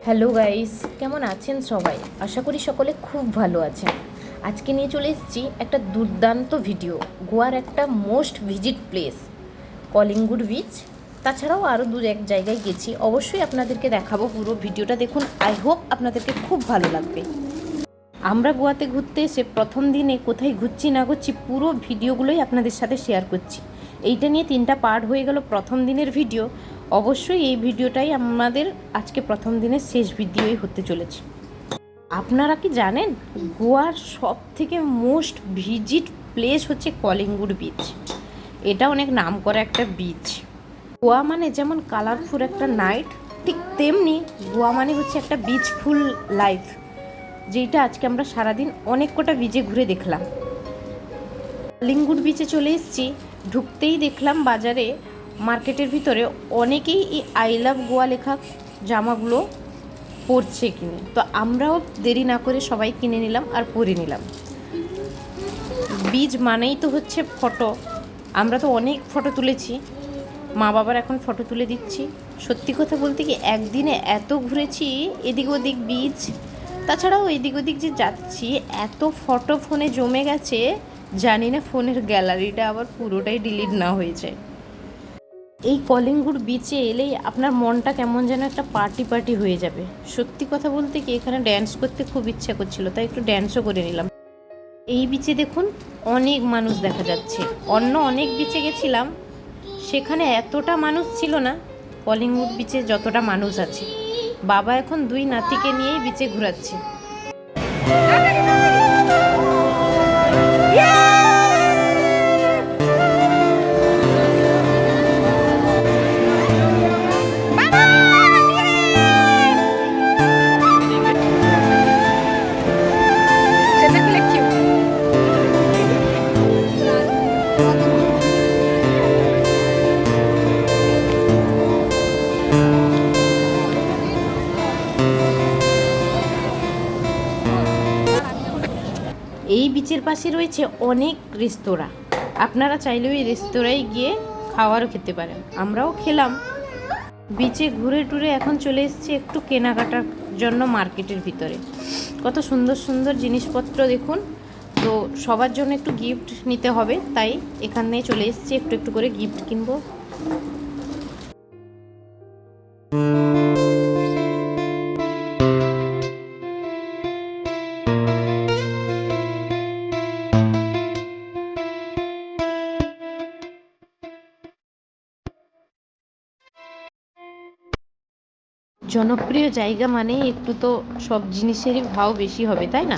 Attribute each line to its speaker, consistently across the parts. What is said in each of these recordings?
Speaker 1: Hello guys, কেমন আছেন সবাই? আশা করি সকলে খুব ভালো আছেন। আজকে নিয়ে চলে এসেছি একটা দুর্দান্ত ভিডিও, গোয়ার একটা মোস্ট ভিজিট প্লেস কলিঙ্গুড বিচ। তাছাড়াও আরও দু এক জায়গায় গেছি, অবশ্যই আপনাদেরকে দেখাবো। পুরো ভিডিওটা দেখুন, আই হোপ আপনাদেরকে খুব ভালো লাগবে। আমরা গোয়াতে ঘুরতে এসে প্রথম দিনে কোথায় ঘুরছি না ঘুরছি পুরো ভিডিওগুলোই আপনাদের সাথে শেয়ার করছি। এইটা নিয়ে 3টা পার্ট হয়ে গেল প্রথম দিনের ভিডিও। অবশ্যই এই ভিডিওটাই আমাদের আজকে প্রথম দিনের শেষ ভিডিওই হতে চলেছে। আপনারা কি জানেন গোয়ার সব থেকে মোস্ট ভিজিট প্লেস হচ্ছে কলিঙ্গুড বিচ। এটা অনেক নাম করা একটা বিচ। গোয়া মানে যেমন কালারফুল একটা নাইট, ঠিক তেমনি গোয়া মানে হচ্ছে একটা বিচফুল লাইফ, যেইটা আজকে আমরা সারাদিন অনেক কটা বিচে ঘুরে দেখলাম। কলিঙ্গুড বিচে চলে এসেছি, ঢুকতেই দেখলাম বাজারে মার্কেটের ভিতরে অনেকেই এই আই লাভ গোয়া লেখা জামাগুলো পরছে কিনে। তো আমরাও দেরি না করে সবাই কিনে নিলাম আর পরে নিলাম। বিচ মানেই তো হচ্ছে ফটো। আমরা তো অনেক ফটো তুলেছি, মা বাবার এখন ফটো তুলে দিচ্ছি। সত্যি কথা বলতে কি, একদিনে এত ঘুরেছি এদিক ওদিক বিচ, তাছাড়াও এদিক ওদিক যে যাচ্ছি এত ফটো ফোনে জমে গেছে, জানি না ফোনের গ্যালারিটা আবার পুরোটাই ডিলিট না হয়ে যায়। এই কলিঙ্গুড বিচে এলেই আপনার মনটা কেমন যেন একটা পার্টি পার্টি হয়ে যাবে। সত্যি কথা বলতে কি, এখানে ড্যান্স করতে খুব ইচ্ছা করছিল, তাই একটু ড্যান্সও করে নিলাম। এই বিচে দেখুন অনেক মানুষ দেখা যাচ্ছে। অন্য অনেক বিচে গেছিলাম, সেখানে এতটা মানুষ ছিল না কলিঙ্গুড বিচে যতটা মানুষ আছে। বাবা এখন 2 নাতিকে নিয়েই বিচে ঘোরাচ্ছে। এই বিচের পাশে রয়েছে অনেক রেস্তোরাঁ, আপনারা চাইলে ওই রেস্তোরাঁয় গিয়ে খাবারও খেতে পারেন। আমরাও খেলাম। বিচে ঘুরে টুরে এখন চলে এসেছি একটু কেনাকাটার জন্য মার্কেটের ভিতরে। কত সুন্দর সুন্দর জিনিসপত্র দেখুন। তো সবার জন্য একটু গিফট নিতে হবে, তাই এখানে চলে এসেছি, একটু একটু করে গিফট কিনবো। জনপ্রিয় জায়গা মানে একটু তো সব জিনিসেরই ভাও বেশি হবে, তাই না?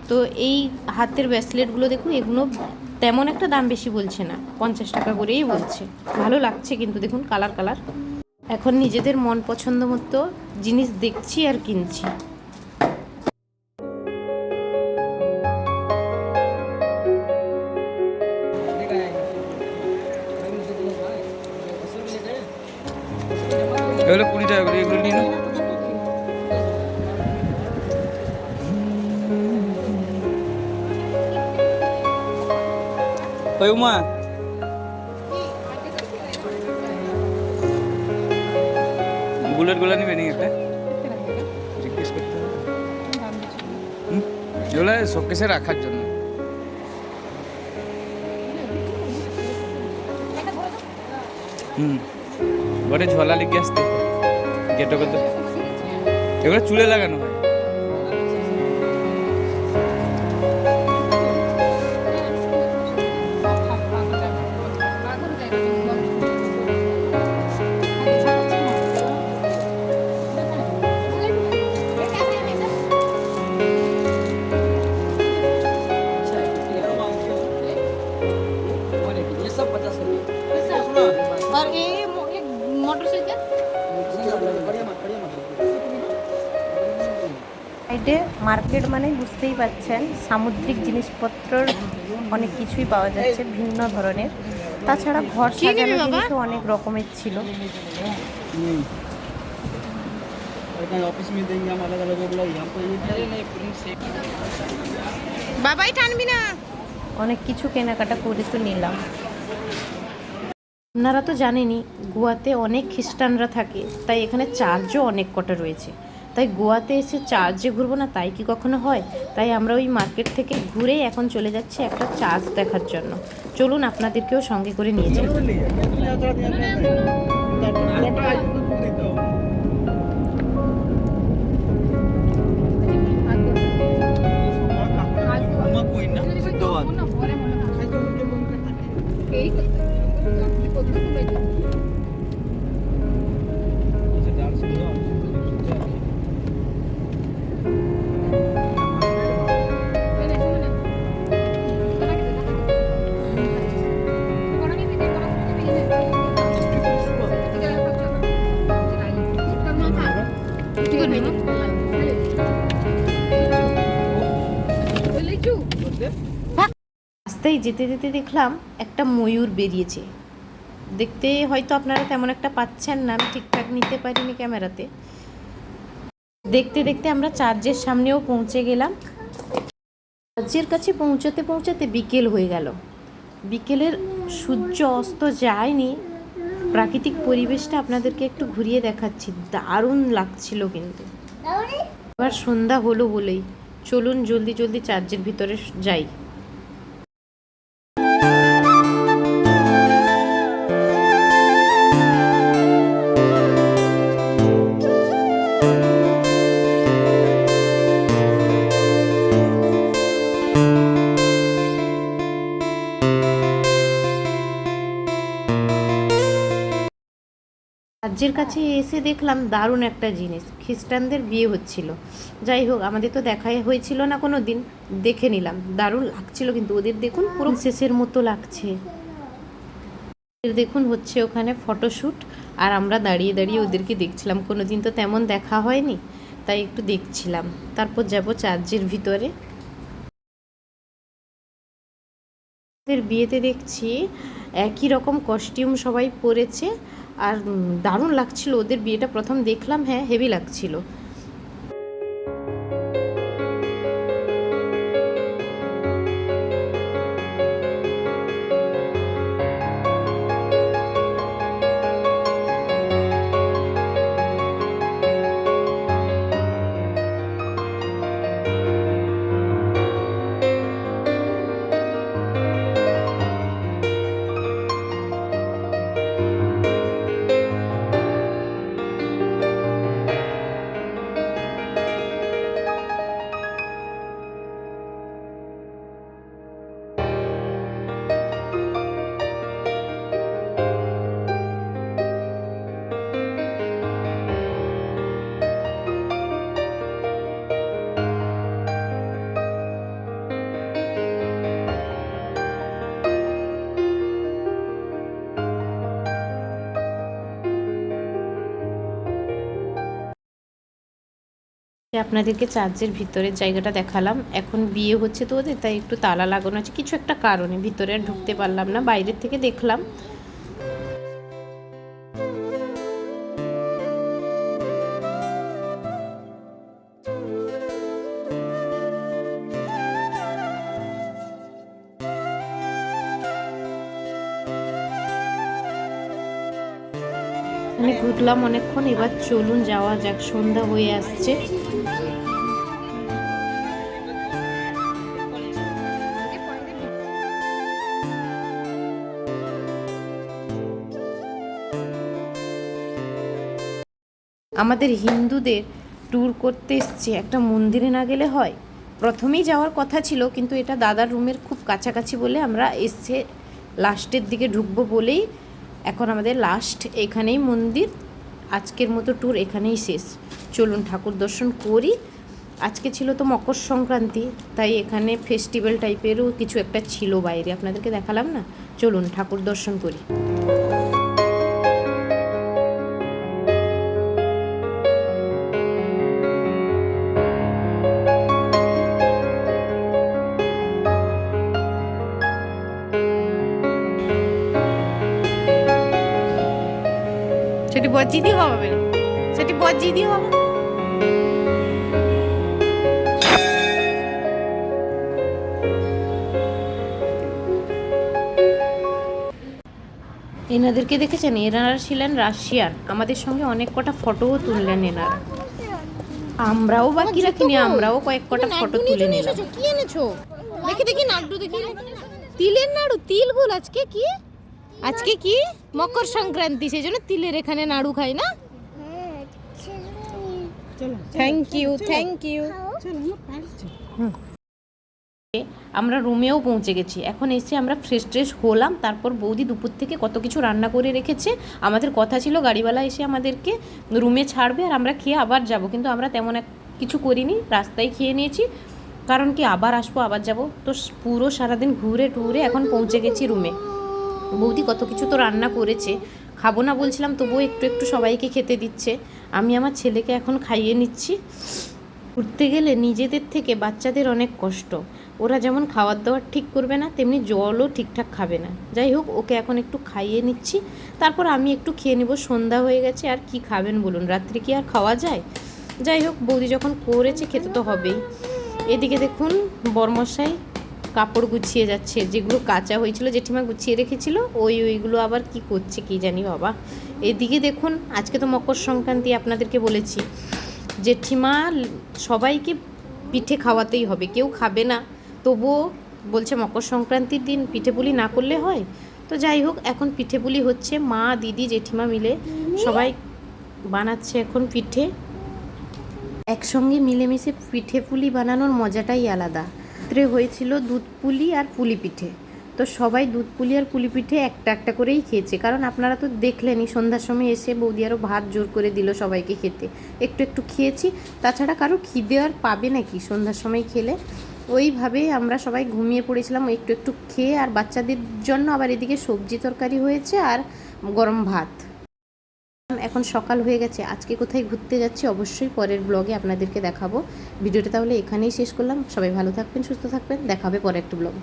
Speaker 1: তো এই হাতের ব্রেসলেটগুলো দেখুন, এগুলো তেমন একটা দাম বেশি বলছে না, 50 টাকা করেই বলছে। ভালো লাগছে কিন্তু দেখুন, কালার কালার। এখন নিজেদের মন পছন্দ মতো জিনিস দেখছি আর কিনছি।
Speaker 2: এগুলো 20 টাকা করে, এগুলো নিন। ওই উমা, বুলেটগুলো নিবে নি একটা? জিজ্ঞেস করতে হবে। এগুলো শোকেসে রাখার জন্য। বটে ঝোলা লিখে আসতে গেটো করতে। এগুলো চুলে লাগানো হয়।
Speaker 3: और ये मोटरसाइकिल
Speaker 1: সাইডে মার্কেট মানে বুঝতেই পাচ্ছেন, সামুদ্রিক জিনিসপত্রর অনেক কিছুই পাওয়া যাচ্ছে ভিন্ন ধরনের। তাছাড়া ঘর সাজানোর জিনিসও অনেক রকমের ছিল।
Speaker 3: ऑफिस में देंगे हम अलग अलग बोला यहाँ पे बाबाई टानबी ना।
Speaker 1: অনেক কিছু কেনাকাটা করে তো নিলাম। আপনারা তো জানেনই গোয়াতে অনেক খ্রিস্টানরা থাকে, তাই এখানে চার্চও অনেক কটা রয়েছে। তাই গোয়াতে এসে চার্চে ঘুরবো না, তাই কি কখনো হয়? তাই আমরা ওই মার্কেট থেকে ঘুরেই এখন চলে যাচ্ছি একটা চার্চ দেখার জন্য। চলুন আপনাদেরকেও সঙ্গে করে নিয়ে যাই। রাস্তায় যেতে যেতে দেখলাম একটা ময়ূর বেরিয়েছে। দেখতে হয়তো আপনারা তেমন একটা পাচ্ছেন না, আমি ঠিকঠাক নিতে পারিনি ক্যামেরাতে। দেখতে দেখতে আমরা চার্চের সামনেও পৌঁছে গেলাম। চার্চের কাছে পৌঁছাতে পৌঁছাতে বিকেল হয়ে গেল। বিকেলের সূর্য অস্ত যায়নি, প্রাকৃতিক পরিবেশটা আপনাদেরকে একটু ঘুরিয়ে দেখাচ্ছি, দারুণ লাগছিল। কিন্তু এবার সন্ধ্যা হলো বলেই চলুন জলদি জলদি চার্চের ভিতরে যাই। চার্চের কাছে এসে দেখলাম দারুণ একটা জিনিস, খ্রিস্টানদের বিয়ে হচ্ছিল। যাই হোক, আমাদের তো দেখাই হয়েছিল না কোনো দিন, দেখে নিলাম, দারুণ লাগছিল। কিন্তু ওদের দেখুন পুরো শেষের মতো লাগছে। দেখুন হচ্ছে ওখানে ফটোশ্যুট, আর আমরা দাঁড়িয়ে দাঁড়িয়ে ওদেরকে দেখছিলাম। কোনো দিন তো তেমন দেখা হয়নি, তাই একটু দেখছিলাম। তারপর যাব চার্চের ভিতরে। ওদের বিয়েতে দেখছি একই রকম কস্টিউম সবাই পরেছে, আর দারুণ লাগছিল ওদের বিয়েটা। প্রথম দেখলাম, হ্যাঁ হেভি লাগছিল। আপনাদেরকে চার্চের ভিতরের জায়গাটা দেখালাম। এখন বিয়ে হচ্ছে তো ওদের, তাই একটু তালা লাগানো আছে কিছু একটা কারণে, ভিতরে আর ঢুকতে পারলাম না, বাইরের থেকে দেখলাম। আমি ঘুরলাম অনেকক্ষণ, এবার চলুন যাওয়া যাক, সন্ধ্যা হয়ে আসছে। আমাদের হিন্দুদের ট্যুর করতে এসছে, একটা মন্দিরে না গেলে হয়। প্রথমেই যাওয়ার কথা ছিল, কিন্তু এটা দাদার রুমের খুব কাছাকাছি বলে আমরা এসছে লাস্টের দিকে ঢুকবো বলেই এখন আমাদের লাস্ট এখানেই মন্দির। আজকের মতো ট্যুর এখানেই শেষ। চলুন ঠাকুর দর্শন করি। আজকে ছিল তো মকর সংক্রান্তি, তাই এখানে ফেস্টিভ্যাল টাইপেরও কিছু একটা ছিল বাইরে, আপনাদেরকে দেখালাম না। চলুন ঠাকুর দর্শন করি। সেটি বজ্জিদি হবে, সেটি বজ্জিদি হবে। এনাদেরকে দেখেছেন, এনারা ছিলেন রাশিয়ান। আমাদের সঙ্গে অনেক কটা ফটোও তুললেন এনারা। আমরাও বাকি রাখিনি, আমরাও কয়েক কটা ফটো তুলে নিলাম।
Speaker 4: কি এনেছো দেখি দেখি নাড়ু দেখি তিলের নাড়ু তিলগুল আজকে কি আজকে কি মকর সংক্রান্তি সেজন্য তিলের এখানে নাড়ু খাই না থ্যাংক ইউ
Speaker 1: আমরা রুমেও পৌঁছে গেছি। এখন এসে আমরা ফ্রেশ হলাম। তারপর বৌদি দুপুর থেকে কত কিছু রান্না করে রেখেছে। আমাদের কথা ছিল গাড়িওয়ালা এসে আমাদেরকে রুমে ছাড়বে আর আমরা খেয়ে আবার যাব, কিন্তু আমরা তেমন কিছু করিনি, রাস্তায় খেয়ে নিয়েছি। কারণ কি আবার আসবো আবার যাব, তো পুরো সারাদিন ঘুরে টুরে এখন পৌঁছে গেছি রুমে। বৌদি কত কিছু তো রান্না করেছে, খাবো না বলছিলাম তবুও একটু একটু সবাইকে খেতে দিচ্ছে। আমি আমার ছেলেকে এখন খাইয়ে নিচ্ছি। ঘুরতে গেলে নিজেদের থেকে বাচ্চাদের অনেক কষ্ট। ওরা যেমন খাওয়ার দাওয়ার ঠিক করবে না, তেমনি জলও ঠিকঠাক খাবে না। যাই হোক, ওকে এখন একটু খাইয়ে নিচ্ছি, তারপর আমি একটু খেয়ে নেব। সন্ধ্যা হয়ে গেছে, আর কি খাবেন বলুন, রাত্রে কি আর খাওয়া যায়? যাই হোক, বৌদি যখন করেছে খেতে তো হবেই। এদিকে দেখুন বরমশাই কাপড় গুছিয়ে যাচ্ছে, যেগুলো কাঁচা হয়েছিল জেঠিমা গুছিয়ে রেখেছিল, ওইগুলো আবার কি করছে কি জানি বাবা। এদিকে দেখুন, আজকে তো মকর সংক্রান্তি, আপনাদেরকে বলেছি জেঠিমা সবাইকে পিঠে খাওয়াতেই হবে, কেউ খাবে না, তবুও বলছে মকর সংক্রান্তির দিন পিঠে পুলি না করলে হয়। তো যাই হোক, এখন পিঠে পুলি হচ্ছে, মা দিদি জেঠিমা মিলে সবাই বানাচ্ছে এখন পিঠে। একসঙ্গে মিলেমিশে পিঠে পুলি বানানোর মজাটাই আলাদা। রাত্রে হয়েছিল দুধ পুলি আর পুলি পিঠে, তো সবাই দুধ পুলি আর পুলি পিঠে একটা একটা করেই খেয়েছে। কারণ আপনারা তো দেখলেনই, সন্ধ্যার সময় এসে বৌদি আরও ভাত জোর করে দিল সবাইকে খেতে। একটু একটু খেয়েছি, তাছাড়া কারো খিদে আর পাবে নাকি সন্ধ্যার সময় খেলে। ওইভাবেই আমরা সবাই ঘুমিয়ে পড়েছিলাম একটু একটু খেয়ে। আর বাচ্চাদের জন্য আবার এদিকে সবজি তরকারি হয়েছে আর গরম ভাত। এখন সকাল হয়ে গেছে, আজকে কোথায় ঘুরতে যাচ্ছি অবশ্যই পরের ব্লগে আপনাদেরকে দেখাবো। ভিডিওটা তাহলে এখানেই শেষ করলাম। সবাই ভালো থাকবেন, সুস্থ থাকবেন, দেখা হবে পরে একটা ব্লগে।